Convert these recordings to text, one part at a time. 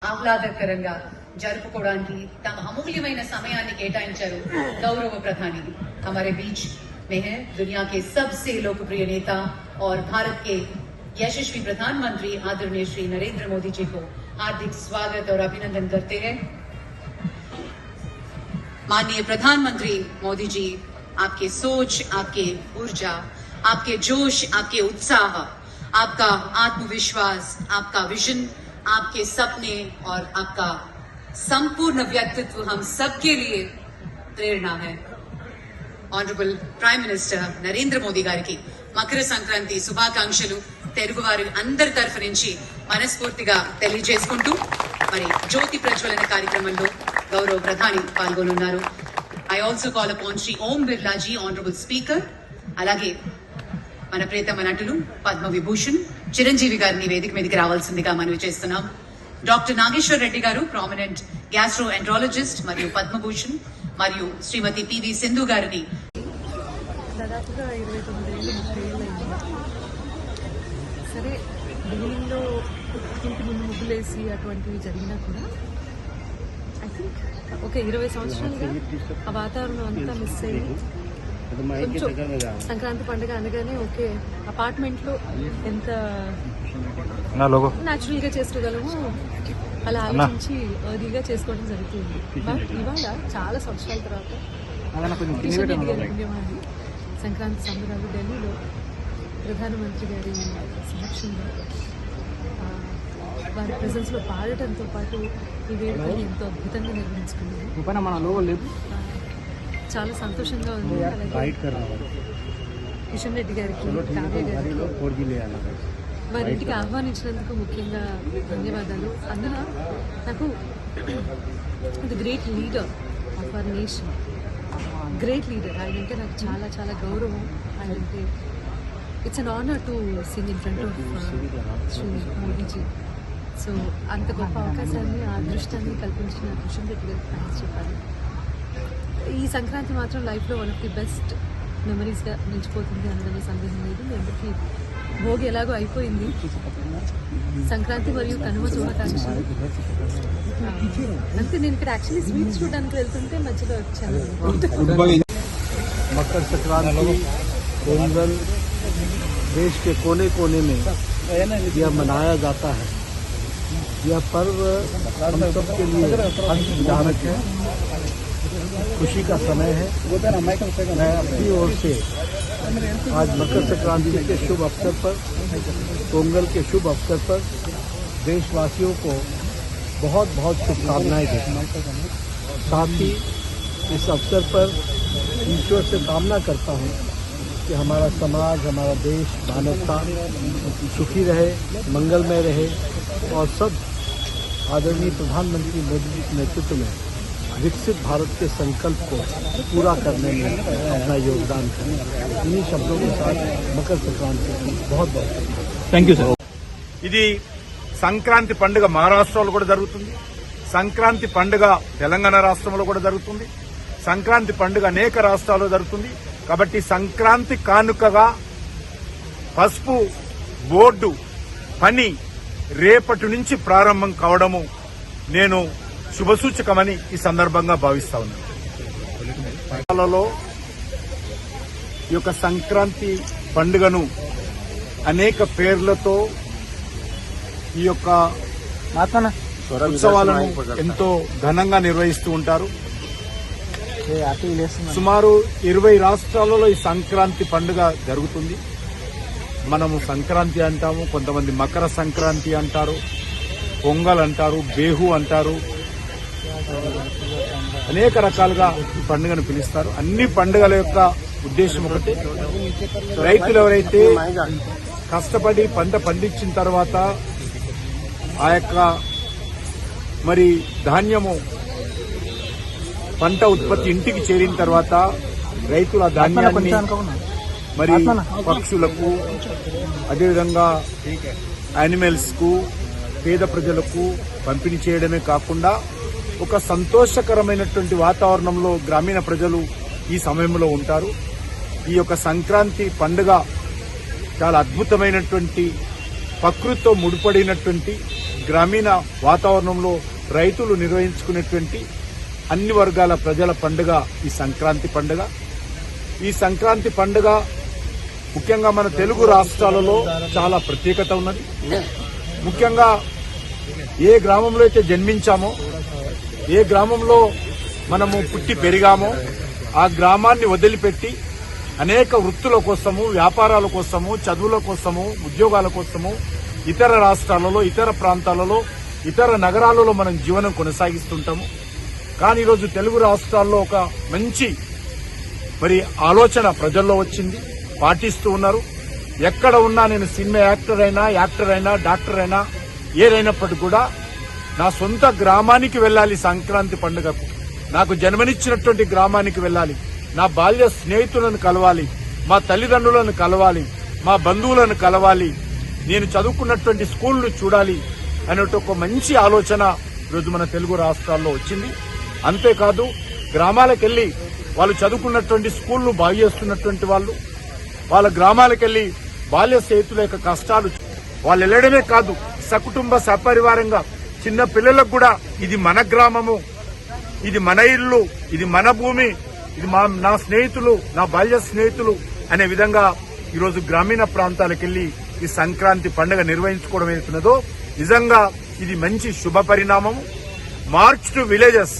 ఆహ్లాదకరంగా జరుపుకోవడానికి తమ అమూల్యమైన సమయాన్ని కేటాయించారు गौरव प्रधानी हमारे बीच में है दुनिया के सबसे लोकप्रिय नेता और भारत के यशस्वी प्रधानमंत्री आदरणीय श्री नरेंद्र मोदी जी को हार्दिक स्वागत और अभिनंदन करते हैं। माननीय प्रधानमंत्री मोदी जी, आपके सोच, आपके ऊर्जा, आपके जोश, आपके उत्साह, आपका आत्मविश्वास, आपका विजन, आपके सपने और आपका संपूर्ण व्यक्तित्व हम सबके लिए प्रेरणा है। Honourable prime minister Narendra Modi గారికి మకర సంక్రాంతి శుభాకాంక్షలు తెలుగువారి అందరి తరఫు నుంచి మనస్ఫూర్తిగా తెలియజేసుకుంటూ మరి జ్యోతి ప్రజ్వలన కార్యక్రమంలో గౌరవ ప్రధాని పాల్గొనున్నారు। I also call upon Shri Om Birla ji, honourable speaker, అలాగే మన ప్రియతమ నటులు పద్మ విభూషణ్ చిరంజీవి గారిని వేదిక మీదకి రావాల్సిందిగా మనవి చేస్తున్నాం। డాక్టర్ నాగేశ్వర్ రెడ్డి గారు, ప్రామినెంట్ గ్యాస్ట్రో ఎంట్రాలజిస్ట్ మరియు పద్మభూషణ్, మరియు శ్రీమతి పివి సింధు గారిని దాదాపుగా 29 ఏళ్ళు 30 ఏళ్ళు సరే బిగినింగ్లో ఇంటి ముందు ముగ్గులేసి అటువంటివి జరిగినా కూడా ఐ థింక్ ఓకే 20 సంవత్సరాలుగా ఆ వాతావరణం అంతా మిస్ అయ్యి కొంచెం సంక్రాంతి పండుగ అనగానే ఓకే అపార్ట్మెంట్లో ఎంత న్యాచురల్ గా చేసుకోగలము అలా ఆలోచించి ఎర్లీగా చేసుకోవడం జరుగుతుంది। బట్ ఇవాళ చాలా సంవత్సరాల తర్వాత సంక్రాంతి సంబరాలు ఢిల్లీలో ప్రధానమంత్రి గారి సమక్షంలో వారి ప్రెజెన్స్ లో పాడటంతో పాటు ఈ వేడుకని ఎంతో అద్భుతంగా నిర్వహించుకున్నాము। చాలా సంతోషంగా ఉంది। కిషన్ రెడ్డి గారికి, కావ్య గారికి వారి ఇంటికి ఆహ్వానించినందుకు ముఖ్యంగా ధన్యవాదాలు। అందులో నాకు the great leader of our nation, great leader, ఆయన అంటే నాకు చాలా చాలా గౌరవం। ఆయన అంటే it's an honour to sing in front of Shri Modiji. So అంత గొప్ప అవకాశాన్ని, ఆ అదృష్టాన్ని కల్పించిన కిషన్ రెడ్డి గారికి థ్యాంక్స్ చెప్పాలి। ఈ సంక్రాంతి మాత్రం లైఫ్లో వన్ ఆఫ్ ది బెస్ట్ మెమరీస్గా నిలిచిపోతుంది, అందులో సందేహం లేదు। మీ అందరికీ భోగి ఎలాగో అయిపోయింది, సంక్రాంతి మరియు కనుమ శుభాకాంక్షలు అంతే। నేను ఇక్కడ యాక్చువల్లీ స్వీట్స్ చూడడానికి వెళ్తుంటే మధ్యలో వచ్చాను। मकर संक्रांति पोंगल देश के कोने कोने में यह मनाया जाता है। यह पर्व हम सब के लिए हर्षदायक है, खुशी का समय है। मैं अपनी ओर से आज मकर संक्रांति के शुभ अवसर पर, पोंगल के शुभ अवसर पर देशवासियों को बहुत बहुत शुभकामनाएं देता हूँ। साथ ही इस अवसर पर ईश्वर से कामना करता हूँ कि हमारा समाज, हमारा देश, मानवता सुखी रहे, मंगलमय रहे और सब आदरणीय प्रधानमंत्री मोदी जी के नेतृत्व में विकसित भारत के संकल्प को पूरा करने में अपना योगदान करें। इन्हीं शब्दों के साथ मकर संक्रांति की बहुत बहुत థ్యాంక్ యూ సార్। ఇది సంక్రాంతి పండుగ మహారాష్ట్రలో కూడా జరుగుతుంది, సంక్రాంతి పండుగ తెలంగాణ రాష్ట్రంలో కూడా జరుగుతుంది, సంక్రాంతి పండుగ అనేక రాష్ట్రాల్లో జరుగుతుంది। కాబట్టి సంక్రాంతి కానుకగా పసుపు బోర్డు పని రేపటి నుంచి ప్రారంభం కావడము నేను శుభసూచకమని ఈ సందర్భంగా భావిస్తా ఉన్నాను। ఈ యొక్క సంక్రాంతి పండుగను అనేక పేర్లతో ఈ యొక్క ఉత్సవాలను ఎంతో ఘనంగా నిర్వహిస్తూ ఉంటారు। సుమారు 20 రాష్ట్రాలలో ఈ సంక్రాంతి పండుగ జరుగుతుంది। మనము సంక్రాంతి అంటాము, కొంతమంది మకర సంక్రాంతి అంటారు, పొంగల్ అంటారు, బేహు అంటారు, అనేక రకాలుగా ఈ పండుగను పిలుస్తారు। అన్ని పండుగల యొక్క ఉద్దేశం ఒకటే, రైతులు ఎవరైతే కష్టపడి పంట పండించిన తర్వాత ఆ యొక్క మరి ధాన్యము పంట ఉత్పత్తి ఇంటికి చేరిన తర్వాత రైతులు ఆ ధాన్యాన్ని మరి పక్షులకు, అదేవిధంగా యానిమల్స్ కు, పేద ప్రజలకు పంపిణీ చేయడమే కాకుండా ఒక సంతోషకరమైనటువంటి వాతావరణంలో గ్రామీణ ప్రజలు ఈ సమయంలో ఉంటారు। ఈ యొక్క సంక్రాంతి పండుగ చాలా అద్భుతమైనటువంటి ప్రకృతితో ముడిపడినటువంటి గ్రామీణ వాతావరణంలో రైతులు నిర్వహించుకునేటువంటి అన్ని వర్గాల ప్రజల పండుగ ఈ సంక్రాంతి పండుగ. ఈ సంక్రాంతి పండుగ ముఖ్యంగా మన తెలుగు రాష్ట్రాలలో చాలా ప్రత్యేకత ఉన్నది. ముఖ్యంగా ఏ గ్రామంలో అయితే జన్మించామో, ఏ గ్రామంలో మనము పుట్టి పెరిగామో ఆ గ్రామాన్ని వదిలిపెట్టి అనేక వృత్తుల కోసము, వ్యాపారాల కోసము, చదువుల కోసము, ఉద్యోగాల కోసము ఇతర రాష్ట్రాలలో, ఇతర ప్రాంతాలలో, ఇతర నగరాలలో మనం జీవనం కొనసాగిస్తుంటాము. కానీ ఈరోజు తెలుగు రాష్ట్రాల్లో ఒక మంచి ఆలోచన ప్రజల్లో వచ్చింది, పాటిస్తూ ఉన్నారు. ఎక్కడ ఉన్నా నేను సినిమా యాక్టర్ అయినా, డాక్టర్ అయినా, ఏదైనప్పటికీ కూడా నా సొంత గ్రామానికి వెళ్లాలి. సంక్రాంతి పండుగకు నాకు జన్మనిచ్చినటువంటి గ్రామానికి వెళ్లాలి, నా బాల్య స్నేహితులను కలవాలి, మా తల్లిదండ్రులను కలవాలి, మా బంధువులను కలవాలి, నేను చదువుకున్నటువంటి స్కూళ్లు చూడాలి అనే ఒక మంచి ఆలోచన ఈరోజు మన తెలుగు రాష్ట్రాల్లో వచ్చింది. అంతేకాదు గ్రామాలకెళ్లి వాళ్ళు చదువుకున్నటువంటి స్కూళ్లు బాగు చేస్తున్నటువంటి వాళ్ళు వాళ్ళ గ్రామాలకెళ్లి బాల్య స్నేహితుల యొక్క కష్టాలు వాళ్ళు వెళ్లడమే కాదు, సకుటుంబ సపరివారంగా చిన్న పిల్లలకు కూడా ఇది మన గ్రామము, ఇది మన ఇల్లు, ఇది మన భూమి, ఇది నా స్నేహితులు, నా బాల్య స్నేహితులు అనే విధంగా ఈరోజు గ్రామీణ ప్రాంతాలకెళ్లి ఈ సంక్రాంతి పండుగ నిర్వహించుకోవడం ఏతున్నదో నిజంగా ఇది మంచి శుభ పరిణామము. మార్చ్ టు విలేజెస్,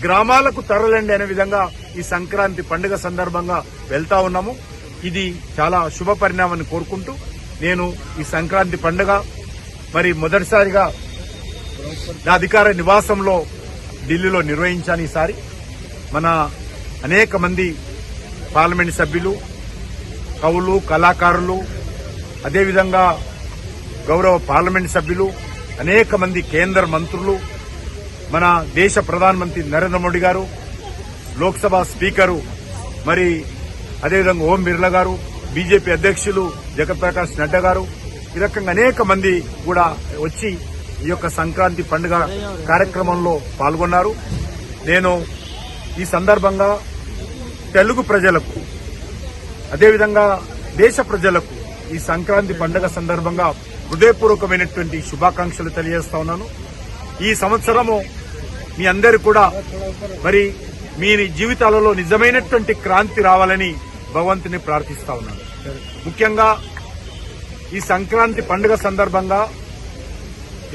గ్రామాలకు తరలండి అనే విధంగా ఈ సంక్రాంతి పండుగ సందర్భంగా వెళ్తా ఉన్నాము. ఇది చాలా శుభ పరిణామాన్ని కోరుకుంటూ నేను ఈ సంక్రాంతి పండుగ మొదటిసారిగా నా అధికార నివాసంలో ఢిల్లీలో నిర్వహించాను. ఈసారి మన అనేక మంది పార్లమెంట్ సభ్యులు, కవులు, కళాకారులు, అదేవిధంగా గౌరవ పార్లమెంట్ సభ్యులు, అనేక మంది కేంద్ర మంత్రులు, మన దేశ ప్రధానమంత్రి నరేంద్ర మోడీ గారు, లోక్సభ స్పీకరు అదేవిధంగా ఓం బిర్లా గారు, బీజేపీ అధ్యక్షులు జగత్ప్రకాష్ నడ్డా గారు, ఈ రకంగా అనేక మంది కూడా వచ్చి ఈ యొక్క సంక్రాంతి పండుగ కార్యక్రమంలో పాల్గొన్నారు. నేను ఈ సందర్భంగా తెలుగు ప్రజలకు, అదేవిధంగా దేశ ప్రజలకు ఈ సంక్రాంతి పండుగ సందర్భంగా హృదయపూర్వకమైనటువంటి శుభాకాంక్షలు తెలియజేస్తా ఉన్నాను. ఈ సంవత్సరము మీ అందరూ కూడా మీ జీవితాలలో నిజమైనటువంటి క్రాంతి రావాలని భగవంతుని ప్రార్థిస్తా ఉన్నాను. ముఖ్యంగా ఈ సంక్రాంతి పండుగ సందర్భంగా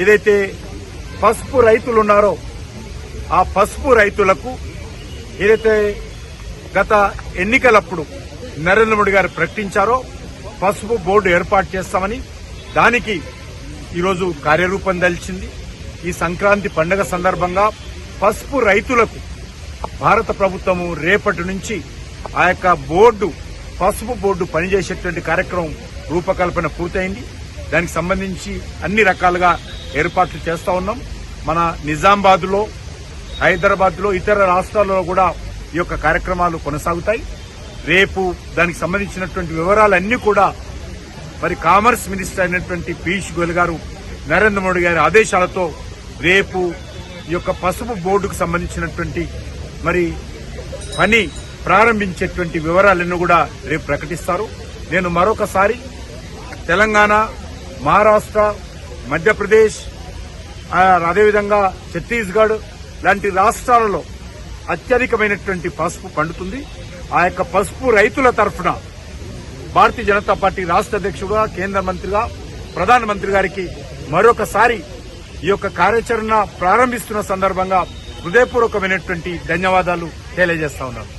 ఏదైతే పసుపు రైతులు ఉన్నారో ఆ పసుపు రైతులకు ఏదైతే గత ఎన్నికలప్పుడు నరేంద్ర మోడీ గారు ప్రకటించారో పసుపు బోర్డు ఏర్పాటు చేస్తామని, దానికి ఈరోజు కార్యరూపం దాల్చింది. ఈ సంక్రాంతి పండుగ సందర్భంగా పసుపు రైతులకు భారత ప్రభుత్వము రేపటి నుంచి ఆ యొక్క బోర్డు, పసుపు బోర్డు పనిచేసేటువంటి కార్యక్రమం రూపకల్పన పూర్తయింది. దానికి సంబంధించి అన్ని రకాలుగా ఏర్పాట్లు చేస్తా ఉన్నాం. మన నిజామాబాద్ లో, హైదరాబాద్ లో, ఇతర రాష్ట్రాల్లో కూడా ఈ యొక్క కార్యక్రమాలు కొనసాగుతాయి. రేపు దానికి సంబంధించినటువంటి వివరాలన్నీ కూడా కామర్స్ మినిస్టర్ అయినటువంటి పీయూష్ గోయల్ గారు నరేంద్ర మోడీ గారి ఆదేశాలతో రేపు ఈ యొక్క పసుపు బోర్డుకు సంబంధించినటువంటి పని ప్రారంభించేటువంటి వివరాలన్నీ కూడా రేపు ప్రకటిస్తారు. నేను మరొకసారి తెలంగాణ, మహారాష్ట్ర, మధ్యప్రదేశ్, అదేవిధంగా ఛత్తీస్గఢ్ లాంటి రాష్ట్రాలలో అత్యధికమైనటువంటి పసుపు పండుతుంది. ఆ యొక్క పసుపు రైతుల తరఫున భారతీయ జనతా పార్టీ రాష్ట్ర అధ్యక్షుడుగా, కేంద్ర మంత్రిగా, ప్రధానమంత్రి గారికి మరొకసారి ఈ యొక్క కార్యాచరణ ప్రారంభిస్తున్న సందర్భంగా హృదయపూర్వకమైనటువంటి ధన్యవాదాలు తెలియజేస్తా ఉన్నాను.